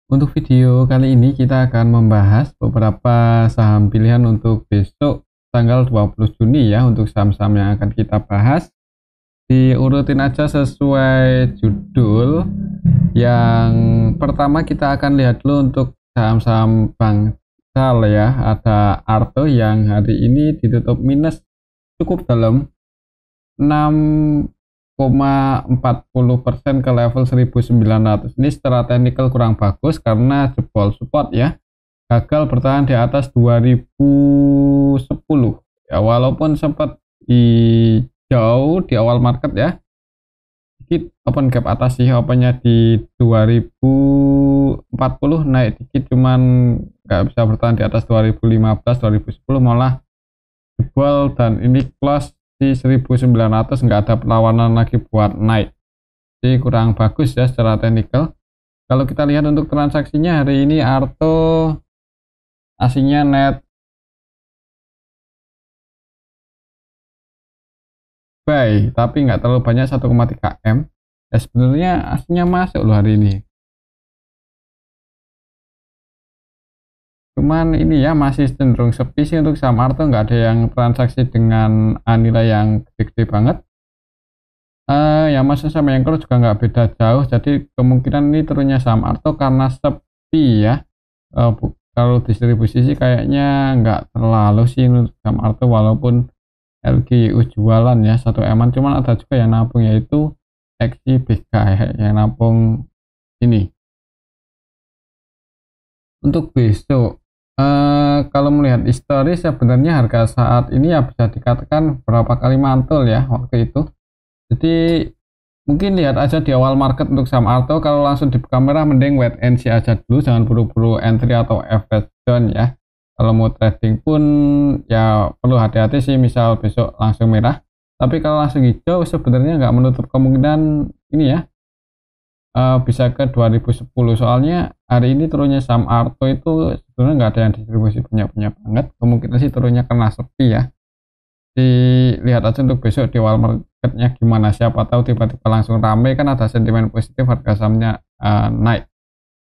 Untuk video kali ini kita akan membahas beberapa saham pilihan untuk besok tanggal 20 Juni ya, untuk saham-saham yang akan kita bahas. Diurutin aja sesuai judul. Yang pertama kita akan lihat dulu untuk saham-saham bank Sal ya. Ada Arto yang hari ini ditutup minus cukup dalam 6,40% ke level 1900. Ini secara teknikal kurang bagus karena jebol support ya, gagal bertahan di atas 2010 ya, walaupun sempat jauh di awal market ya, dikit open gap atas sih, opennya di 2040, naik dikit cuman nggak bisa bertahan di atas 2015 2010, malah jebol dan ini close di 1900, nggak ada perlawanan lagi buat naik. Jadi kurang bagus ya secara teknikal. Kalau kita lihat untuk transaksinya hari ini, Arto aslinya net buy tapi nggak terlalu banyak, 1,3 M ya, sebenarnya aslinya masuk loh hari ini, cuman ini ya masih cenderung sepi sih untuk saham Arto, nggak ada yang transaksi dengan nilai yang gede-gede banget. Ya masuk sama yang juga nggak beda jauh, jadi kemungkinan ini turunnya saham Arto karena sepi ya. Kalau distribusi sih kayaknya nggak terlalu sih untuk saham Arto, walaupun LGU jualan ya 1 eman, cuman ada juga yang nabung, yaitu XIBK ya, yang nabung ini. Untuk besok kalau melihat historis sebenarnya harga saat ini ya bisa dikatakan berapa kali mantul ya waktu itu. Jadi mungkin lihat aja di awal market untuk saham Arto, kalau langsung dibuka merah mending wait and see aja dulu, jangan buru-buru entry atau average down ya. Kalau mau trading pun ya perlu hati-hati sih, misal besok langsung merah, tapi kalau langsung hijau sebenarnya nggak menutup kemungkinan ini ya, bisa ke 2010. Soalnya hari ini turunnya saham Arto itu sebenarnya nggak ada yang distribusi banyak-banyak banget, kemungkinan sih turunnya karena sepi ya. Dilihat aja untuk besok di awal marketnya gimana, siapa tahu tiba-tiba langsung rame, kan ada sentimen positif harga sahamnya naik.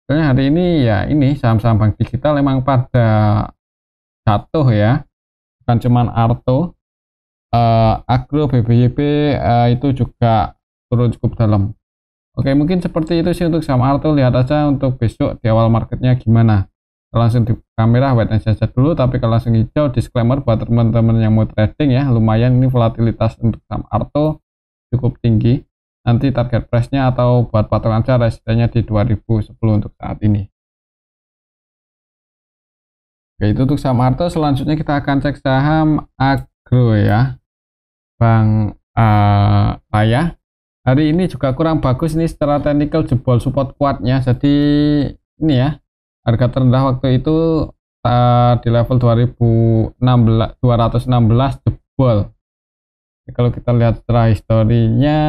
Soalnya hari ini ya ini saham-saham bank digital emang pada jatuh ya, bukan cuman Arto, Agro, BBYB itu juga turun cukup dalam. Oke, mungkin seperti itu sih untuk saham Arto. Lihat aja untuk besok di awal marketnya gimana. Kalau langsung di kamera wait and see aja dulu, tapi kalau langsung hijau disclaimer buat teman-teman yang mau trading ya, lumayan ini volatilitas untuk saham Arto cukup tinggi. Nanti target price-nya atau buat patokan aja resistennya di 2010 untuk saat ini. Oke, itu untuk saham Arto. Selanjutnya kita akan cek saham Agro ya, Bank Raya. Hari ini juga kurang bagus nih secara teknikal, jebol support kuatnya. Jadi ini ya, harga terendah waktu itu di level 216 jebol. Jadi kalau kita lihat secara historinya,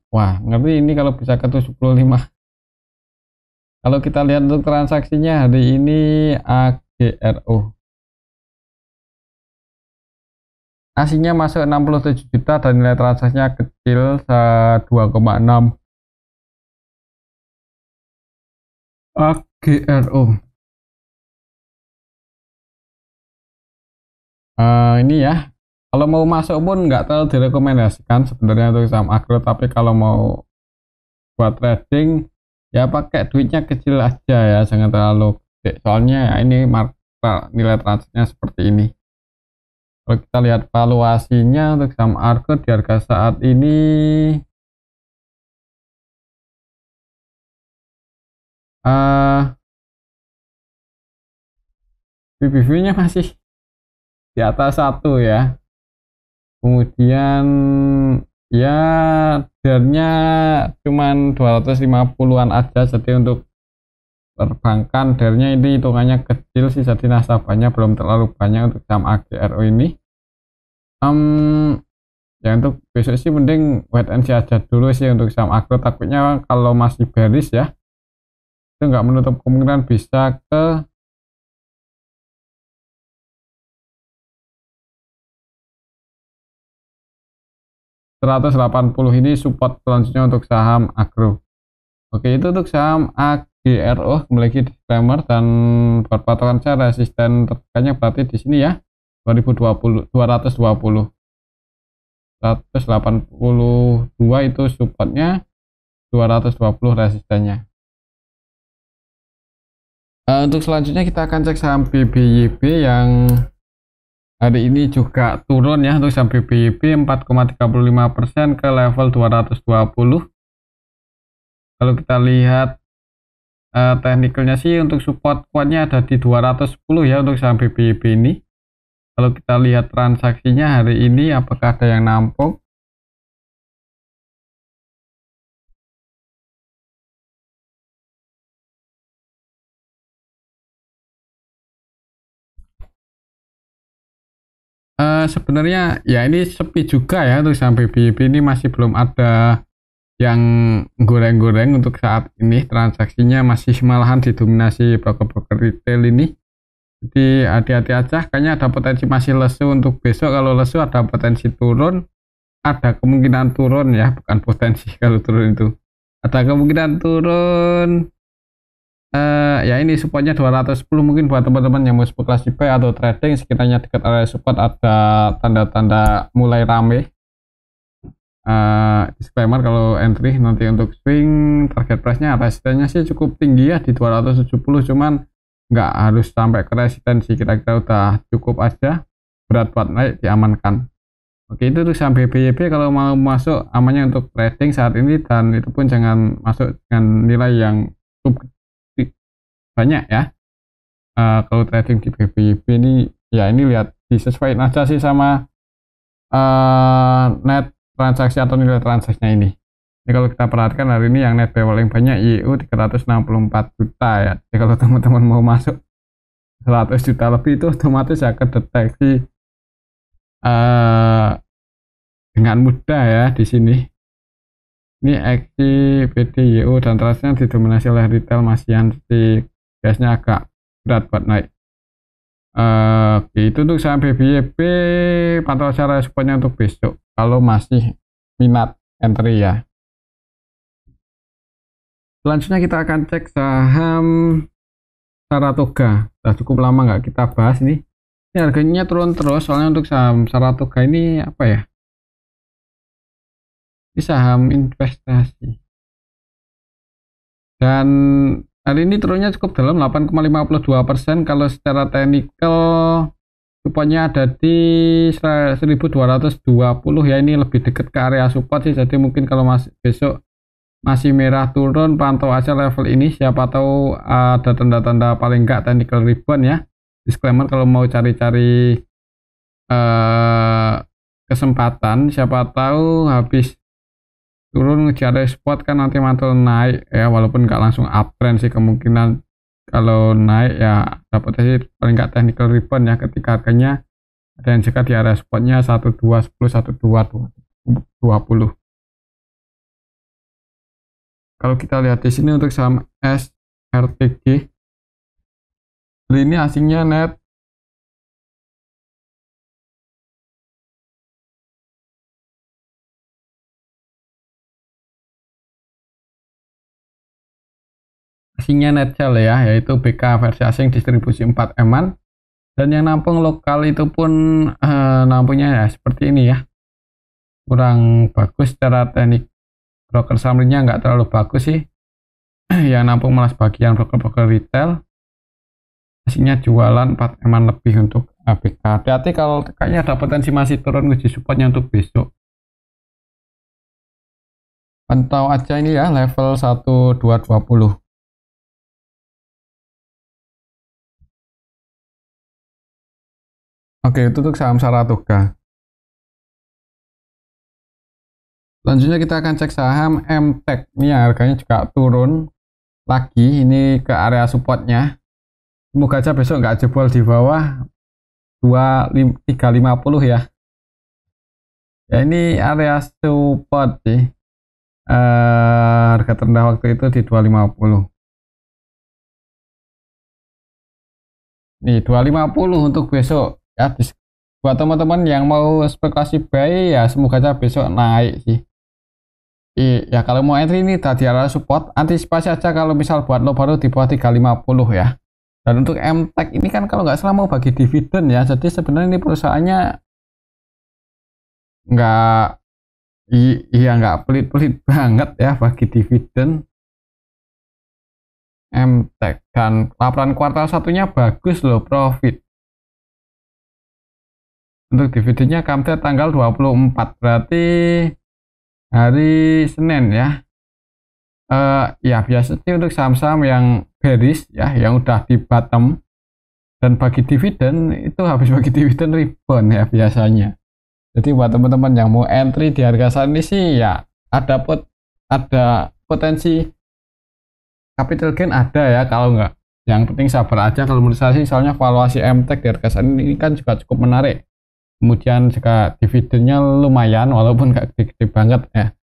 wah ngeri ini kalau bisa ke 75. Kalau kita lihat untuk transaksinya hari ini, AGRO aslinya masuk 67 juta dan nilai transaksinya kecil 2,6. AGRO ini ya, kalau mau masuk pun nggak terlalu direkomendasikan sebenarnya untuk saham Agro, tapi kalau mau buat trading ya pakai duitnya kecil aja ya, jangan terlalu gede, soalnya ya ini nilai transaksinya seperti ini. Kalau kita lihat valuasinya untuk saham Argo di harga saat ini PBV-nya masih di atas 1 ya. Kemudian ya darnya cuman 250-an aja, jadi untuk perbankan darnya ini hitungannya kecil sih, jadi nasabahnya belum terlalu banyak untuk saham AGRO ini. Ya untuk besok sih mending wait and see aja dulu sih untuk saham Agro, takutnya kalau masih bearish ya, itu nggak menutup kemungkinan bisa ke 180. Ini support selanjutnya untuk saham Agro. Oke, itu untuk saham Agro. GRO memiliki disclaimer dan buat patokan saya resisten tertegaknya berarti di sini ya 2020 220 182 itu supportnya, 220 resistennya. Untuk selanjutnya kita akan cek saham BBYB yang hari ini juga turun ya. Untuk saham BBYB 4,35% ke level 220. Kalau kita lihat teknikalnya sih untuk support kuatnya ada di 210 ya untuk saham BBYB ini. Kalau kita lihat transaksinya hari ini apakah ada yang nampung? Sebenarnya ya ini sepi juga ya untuk saham BBYB ini, masih belum ada yang goreng-goreng untuk saat ini. Transaksinya masih malahan didominasi broker-broker retail ini. Jadi hati-hati aja, kayaknya ada potensi masih lesu untuk besok. Kalau lesu ada potensi turun, ada kemungkinan turun ya, bukan potensi. Kalau turun itu ada kemungkinan turun. Ya ini supportnya 210, mungkin buat teman-teman yang mau spekulasi buy atau trading sekiranya dekat area support ada tanda-tanda mulai rame. Disclaimer kalau entry nanti untuk swing target price-nya resistennya sih cukup tinggi ya di 270, cuman nggak harus sampai ke resistensi, kira-kira udah cukup aja, berat buat naik diamankan. Oke, itu tuh saham BBYB kalau mau masuk amannya untuk trading saat ini, dan itu pun jangan masuk dengan nilai yang cukup banyak ya. Kalau trading di BBYB ini ya ini lihat disesuaikan aja sih sama net transaksi atau nilai transaksinya ini. Jadi kalau kita perhatikan hari ini yang net paling banyak YU 364 juta ya. Jadi kalau teman-teman mau masuk 100 juta lebih itu otomatis akan deteksi dengan mudah ya di sini. Ini XI, PD, YU dan transaksinya didominasi oleh retail, masih anti biasanya agak berat buat naik. Itu untuk saham BBYB, pantau cara supportnya untuk besok kalau masih minat entry ya. Selanjutnya kita akan cek saham Saratoga. Sudah cukup lama nggak kita bahas nih. Ini harganya turun terus, soalnya untuk saham Saratoga ini apa ya? Ini saham investasi. Dan hari ini turunnya cukup dalam 8,52%. Kalau secara teknikal supportnya ada di 1220 ya, ini lebih dekat ke area support sih. Jadi mungkin kalau besok masih merah turun, pantau aja level ini, siapa tahu ada tanda-tanda paling enggak technical rebound ya. Disclaimer kalau mau cari-cari kesempatan, siapa tahu habis turun ngejar spot kan nanti mantul naik ya, walaupun nggak langsung uptrend sih, kemungkinan kalau naik ya dapat sih paling nggak technical rebound ya, ketika harganya ada yang jaga di area spotnya 1210 1220. Kalau kita lihat di sini untuk saham SRTG, hari ini asingnya net sell ya, yaitu BK versi asing distribusi 4 eman, dan yang nampung lokal itu pun nampungnya ya seperti ini ya, kurang bagus secara teknik. Broker summary-nya nggak terlalu bagus sih. Yang nampung malah sebagian broker-broker retail, aslinya jualan 4 eman lebih untuk ABK. Hati-hati kalau kayaknya ada potensi masih turun uji supportnya untuk besok. Pantau aja ini ya level 1220. Oke, itu untuk saham Saratoga. Selanjutnya kita akan cek saham MTEK. Ini harganya juga turun lagi, ini ke area supportnya. Semoga aja besok nggak jebol di bawah 350 ya. Ya ini area support sih. Harga terendah waktu itu di 250. Nih 250 untuk besok ya. Buat teman-teman yang mau spekulasi buy ya semoga aja besok naik sih. Ya kalau mau entry ini tadi area support, antisipasi aja kalau misal buat lo baru di bawah 350 ya. Dan untuk MTech ini kan kalau nggak salah mau bagi dividen ya, jadi sebenarnya ini perusahaannya nggak, iya nggak pelit-pelit banget ya bagi dividen MTech, dan laporan kuartal satunya bagus loh, profit. Untuk dividennya come tanggal 24, berarti hari Senin ya. Ya biasa sih untuk saham-saham yang bearish ya, yang udah di bottom dan bagi dividen itu habis bagi dividen rebound ya biasanya. Jadi buat teman-teman yang mau entry di harga saat ini sih ya ada potensi capital gain ada ya, kalau nggak yang penting sabar aja kalau menurut saya sih, soalnya valuasi MTech di harga saat ini kan juga cukup menarik, kemudian juga dividennya lumayan walaupun nggak gede-gede banget ya.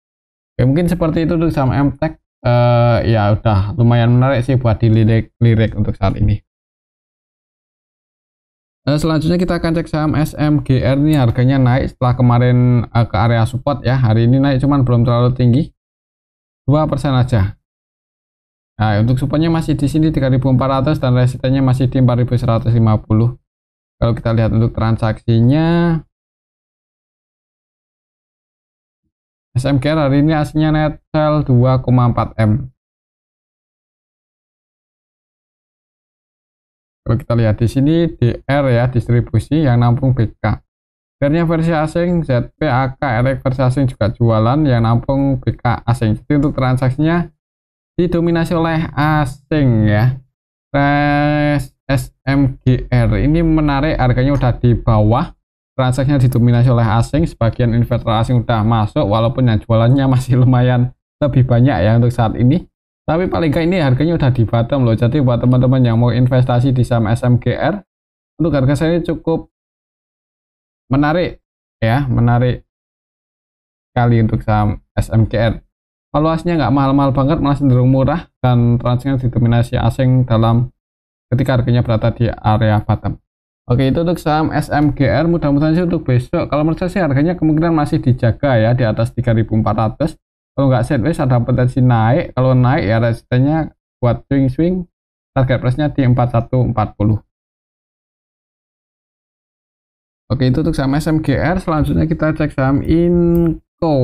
Oke, mungkin seperti itu untuk saham MTech. Ya udah lumayan menarik sih buat dilirik untuk saat ini. Selanjutnya kita akan cek saham SMGR. Ini harganya naik setelah kemarin ke area support ya. Hari ini naik cuman belum terlalu tinggi, 2% aja. Nah, untuk supportnya masih di sini 3.400 dan resistennya masih di 4.150. Kalau kita lihat untuk transaksinya, SMGR hari ini aslinya net sell 2,4 M. Kalau kita lihat di sini DR ya, distribusi yang nampung BK. DR-nya versi asing, ZP, AK, RX versi asing juga jualan yang nampung BK asing. Jadi untuk transaksinya didominasi oleh asing ya. SMGR ini menarik, harganya udah di bawah, transaksinya didominasi oleh asing, sebagian investor asing udah masuk walaupun yang jualannya masih lumayan lebih banyak ya untuk saat ini. Tapi paling nggak ini harganya udah di bottom loh. Jadi buat teman-teman yang mau investasi di saham SMGR, untuk harga saya ini cukup menarik ya, menarik sekali untuk saham SMGR. Valuasinya nggak mahal-mahal banget, malah cenderung murah, dan transaksinya didominasi asing dalam ketika harganya berada di area bottom. Oke, itu untuk saham SMGR. Mudah-mudahan sih untuk besok, kalau menurut saya sih harganya kemungkinan masih dijaga ya di atas 3.400. Kalau nggak sideways ada potensi naik. Kalau naik ya resistennya buat swing-swing, target price-nya di 4140. Oke, itu untuk saham SMGR. Selanjutnya kita cek saham Inco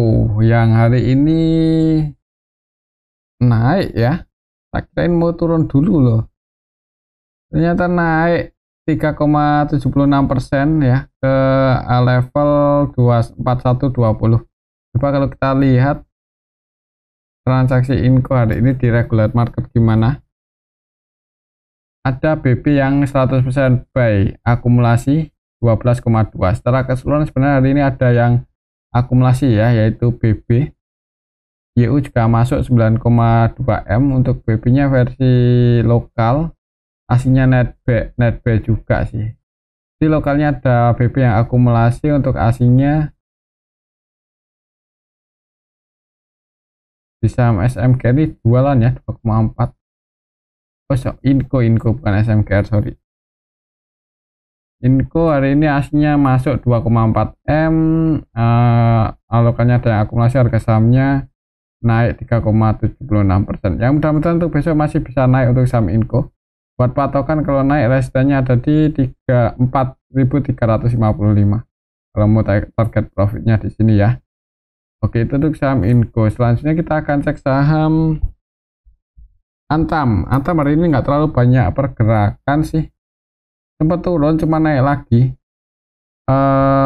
yang hari ini naik ya. Tak kirain mau turun dulu loh. Ternyata naik 3,76% ya ke level 4120. Coba kalau kita lihat transaksi Inco hari ini di regular market gimana. Ada BP yang 100% buy, akumulasi 12,2. Secara keseluruhan sebenarnya hari ini ada yang akumulasi ya, yaitu BB. YU juga masuk 9,2 M. Untuk BB-nya versi lokal, aslinya netbuy juga sih. Di lokalnya ada BB yang akumulasi, untuk aslinya di saham SMGR ini jualan ya 2,4. Oh so, Inco bukan SMGR, sorry. Inco hari ini aslinya masuk 2,4 M. Alokannya ada yang akumulasi, harga sahamnya naik 3,76%. Yang mudah-mudahan untuk besok masih bisa naik untuk saham Inco. Buat patokan kalau naik resistennya ada di 4.355. Kalau mau target profitnya di sini ya. Oke, itu untuk saham Inco. Selanjutnya kita akan cek saham Antam. Antam hari ini nggak terlalu banyak pergerakan sih. Sempat turun, cuma naik lagi.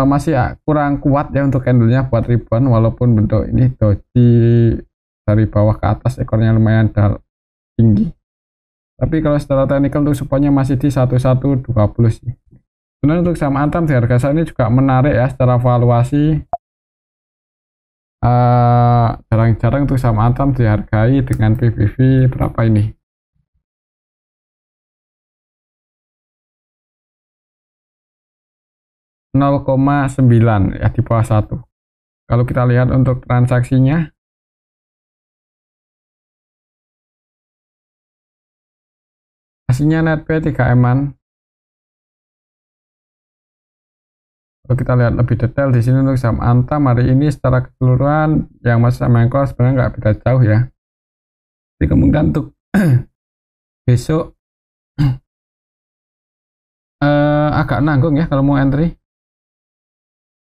Masih kurang kuat ya untuk candlenya buat rebound, walaupun bentuk ini doji dari bawah ke atas, ekornya lumayan tinggi. Tapi kalau secara teknikal untuk supportnya masih di 1120 sih. Sebenarnya untuk saham Antam di harga saat ini juga menarik ya secara valuasi. Jarang-jarang untuk saham Antam dihargai dengan PBV berapa ini? 0,9 ya, di bawah 1. Kalau kita lihat untuk transaksinya, hasilnya netbuy 3 M-an. Kalau kita lihat lebih detail di sini untuk saham Antam hari ini secara keseluruhan yang masih sama yang keluar sebenarnya nggak beda jauh ya. Jadi kemungkinan untuk besok agak nanggung ya kalau mau entry.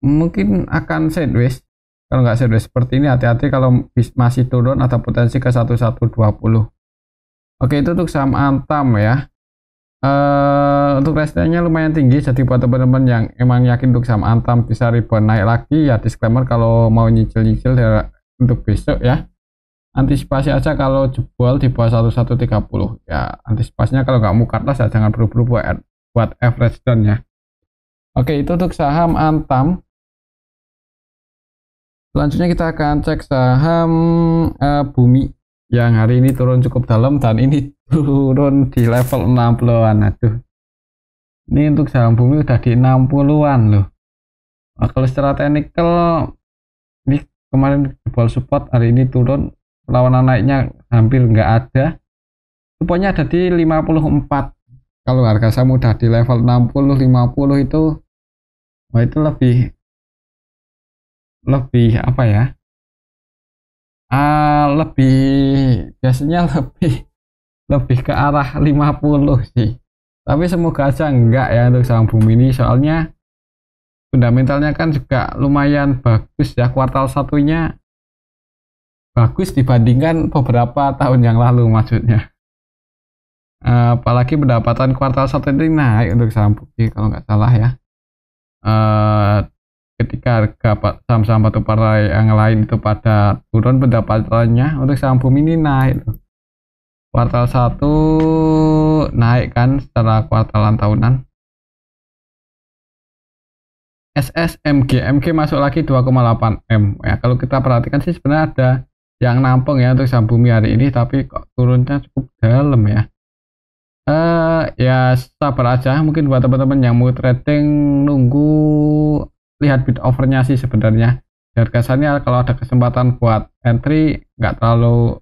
Mungkin akan sideways. Kalau nggak sideways seperti ini, hati-hati kalau masih turun ada potensi ke 1120. Oke, itu untuk saham Antam ya. Untuk resistennya lumayan tinggi, jadi buat teman-teman yang emang yakin untuk saham Antam bisa rebound naik lagi ya, disclaimer kalau mau nyicil-nyicil ya, untuk besok ya antisipasi aja kalau jebol di bawah 1130 ya, antisipasinya kalau nggak mau cut loss ya jangan buru-buru buat average down ya. Oke, itu untuk saham Antam. Selanjutnya kita akan cek saham Bumi yang hari ini turun cukup dalam dan ini turun di level 60-an. Aduh, ini untuk saham Bumi udah di 60-an loh. Nah, kalau secara teknikal ini kemarin jebol support, hari ini turun, perlawanan naiknya hampir nggak ada, supportnya ada di 54. Kalau harga saham udah di level 60-50 itu, wah itu lebih apa ya, lebih biasanya lebih ke arah 50 sih, tapi semoga aja enggak ya untuk saham Bumi ini, soalnya fundamentalnya kan juga lumayan bagus ya, kuartal satunya bagus dibandingkan beberapa tahun yang lalu maksudnya. Apalagi pendapatan kuartal 1 ini naik untuk saham Bumi kalau nggak salah ya. Ketika harga saham-saham batubara yang lain itu pada turun, pendapatannya untuk saham Bumi ini naik. Kuartal 1 naik kan secara kuartalan tahunan. MG masuk lagi 2,8 M ya. Kalau kita perhatikan sih sebenarnya ada yang nampung ya untuk saham Bumi hari ini, tapi kok turunnya cukup dalam ya. Ya sabar aja, mungkin buat teman-teman yang mau trading nunggu lihat bid overnya sih sebenarnya. Harga sahamnya kalau ada kesempatan buat entry nggak terlalu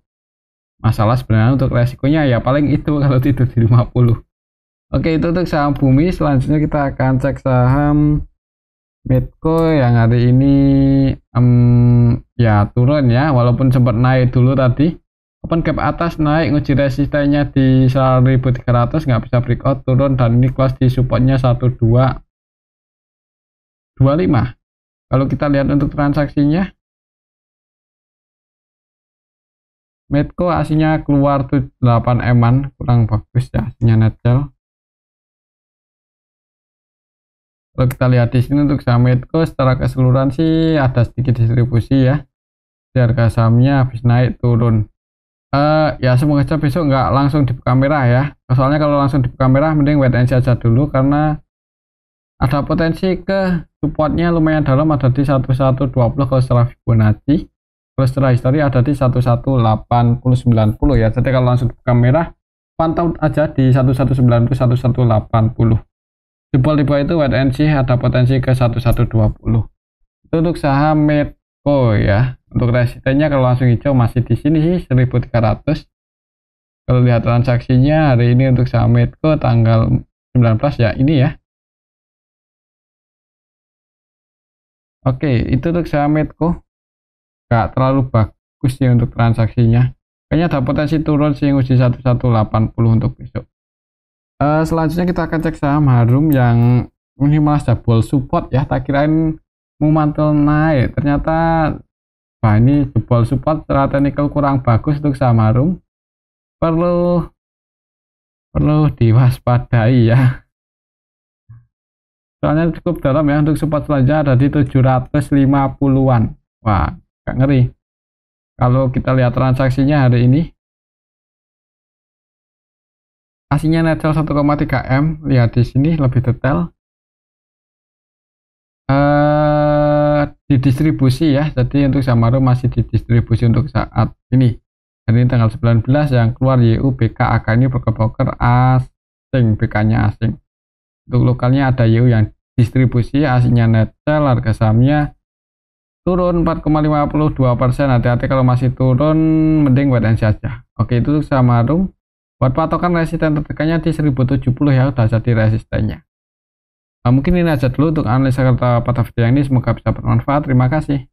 masalah sebenarnya, untuk resikonya ya paling itu kalau itu di 50. Oke, itu untuk saham Bumi. Selanjutnya kita akan cek saham Medco yang hari ini ya turun ya, walaupun sempat naik dulu tadi open gap atas, naik nguji resistennya di 1300 nggak bisa breakout, turun dan ini close di supportnya 1225. Kalau kita lihat untuk transaksinya, Medco aslinya keluar 8 M-an, kurang bagus ya aslinya net sell. Kalau kita lihat di sini untuk saham Medco secara keseluruhan sih ada sedikit distribusi ya. Di harga sahamnya habis naik turun. Ya semoga aja besok nggak langsung dibuka merah ya. Soalnya kalau langsung dibuka merah mending wait and see aja dulu, karena ada potensi ke supportnya lumayan dalam, ada di 1120 kalau secara Fibonacci. Kalau secara histori ada di 1180-90 ya. Jadi kalau langsung dibuka merah pantau aja di 1190-1180. Jebol di bawah itu wait and see, ada potensi ke 1120. Itu untuk saham Medco ya. Untuk resistennya kalau langsung hijau masih di sini sih 1300. Kalau lihat transaksinya hari ini untuk saham Medco tanggal 19 ya ini ya. Oke, itu untuk saham Medco. Gak terlalu bagus sih untuk transaksinya. Kayaknya ada potensi turun sih uji 1180 untuk besok. Selanjutnya kita akan cek saham Harum yang ini malah jebol support ya. Tak kirain mau mantul naik, ternyata wah ini jebol support secara teknikal kurang bagus untuk saham Harum. Perlu diwaspadai ya. Soalnya cukup dalam ya, untuk support selanjutnya ada di 750-an. Wah, agak ngeri. Kalau kita lihat transaksinya hari ini, aslinya net sell 1,3 M, lihat di sini lebih detail. Didistribusi ya, jadi untuk saham Harum masih didistribusi untuk saat ini. Hari ini tanggal 19 yang keluar YU BK AK ini broker asing, BK-nya asing. Untuk lokalnya ada YU yang distribusi, aslinya net sell, harga sahamnya turun 4,52%. Hati-hati kalau masih turun, mending wait and see aja. Oke, itu untuk saham Harum. Buat patokan resisten terdekatnya di 1070 ya, udah jadi resistennya. Mungkin ini aja dulu untuk analisa kata pada video yang ini, semoga bisa bermanfaat. Terima kasih.